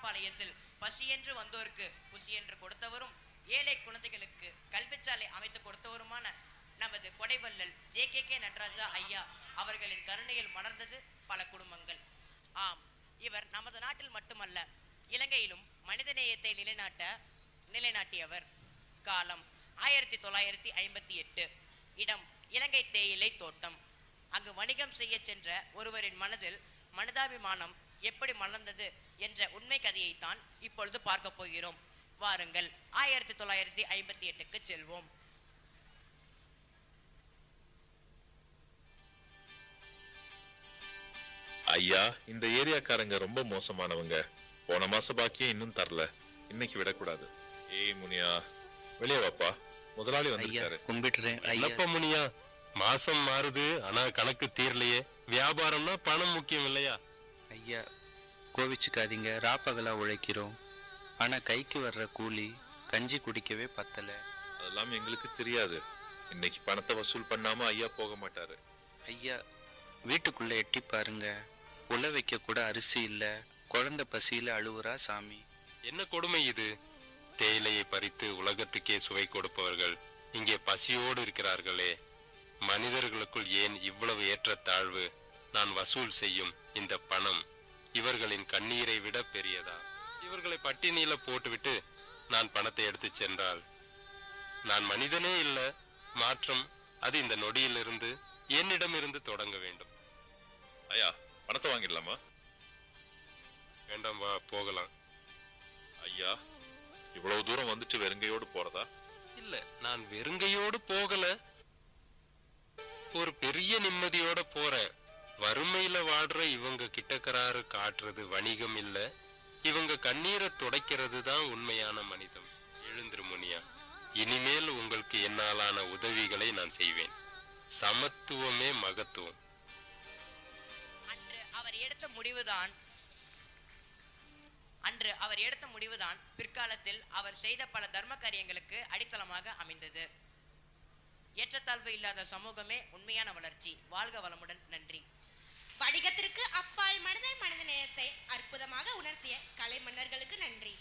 குமாரபாளையத்தில் பசியென்று வந்தோருக்கு புசியென்று கொடுத்தவரும் ஏழை குழந்தைகளுக்கு கல்விச்சாலை அமைத்து கொடுத்தவருமான நமது கொடைவள்ளல் ஜே.கே. நடராஜா ஐயா அவர்களின் கருணையில் மலர்ந்தது பல குடும்பங்கள். ஆம், இவர் நமது நாட்டில் மட்டுமல்ல, இலங்கையிலும் மனிதநேயத்தை நிலைநாட்டியவர். காலம் 1958. இடம் இலங்கை தேயிலை தோட்டம். அங்கு வணிகம் செய்ய சென்ற ஒருவரின் மனதில் மனிதாபிமானம் எப்படி மலர்ந்தது என்ற உண்மை கதையைத்தான் இப்பொழுது பார்க்க போகிறோம். வாருங்கள் 1958க்கு செல்வோம். ஐயா, இந்த ஏரியாக்காரங்க ரொம்ப மோசமானவங்க. போன மாச பாக்கியம் இன்னும் தரல. இன்னைக்கு விடக்கூடாது. ஏய் முனியா, வெளியே வாப்பா. முதலாளி வந்திருக்காரு. கும்பிட்டுறேன். ஐயப்ப முனியா, மாசம் மாறுது, ஆனா கணக்கு தீரலையே. வியாபாரம்னா பணம் முக்கியம் இல்லையா? ஐயா, கோவிச்சுக்காதீங்க. ராப்பகலா உழைக்கிறோம். ஆனா கைக்கு வர்ற கூலி கஞ்சி குடிக்கவே பத்தல. அதெல்லாம் எங்களுக்கு தெரியாது. இன்னைக்கு பணத்தை வசூல் பண்ணாம ஐயா போக மாட்டாரு. ஐயா, வீட்டுக்குள்ள எட்டி பாருங்க. உல வைக்க கூட அரிசி இல்ல. குழந்தை பசியில அழுவுறா சாமி. என்ன கொடுமை இது! தேயிலையை பறித்து உலகத்துக்கே சுவை கொடுப்பவர்கள் இங்கே பசியோடு இருக்கிறார்களே. மனிதர்களுக்குள் ஏன் இவ்வளவு ஏற்றத்தாழ்வு? நான் வசூல் செய்யும் இந்த பணம் இவர்களின் கண்ணீரை விட பெரியதா? இவர்களை பட்டினியில போட்டுவிட்டு நான் பணத்தை எடுத்து சென்றால் நான் மனிதனே இல்ல. மாற்றம் அது இந்த நொடியிலிருந்து என்னிடமிருந்து தொடங்க வேண்டும். ஐயா, பணத்தை வாங்கிடலாமா? வேண்டாம், வா போகலாம். ஐயா, இவ்வளவு தூரம் வந்துட்டு வெறுங்கையோடு போறதா? இல்ல, நான் வெறுங்கையோடு போகல. ஒரு பெரிய நிம்மதியோட போறேன். வறுமையில வாடுற இவங்க கிட்டக்கராறு காட்டுறது வணிகம் இல்ல. இவங்க கண்ணீரை துடைக்கிறது தான் உண்மையான மனிதம். எழுந்திரு முனியா, இனிமேல் உங்களுக்கு என்னாலான உதவிகளை நான் செய்வேன். சமத்துவமே மகத்துவம். அன்று அவர் எடுத்த முடிவுதான் பிற்காலத்தில் அவர் செய்த பல தர்ம காரியங்களுக்கு அடித்தளமாக அமைந்தது. ஏற்றத்தாழ்வு இல்லாத சமூகமே உண்மையான வளர்ச்சி. வாழ்க வளமுடன். நன்றி. வணிகத்திற்கு அப்பால் மனித நேயத்தை அற்புதமாக உணர்த்திய கலை மன்னர்களுக்கு நன்றி.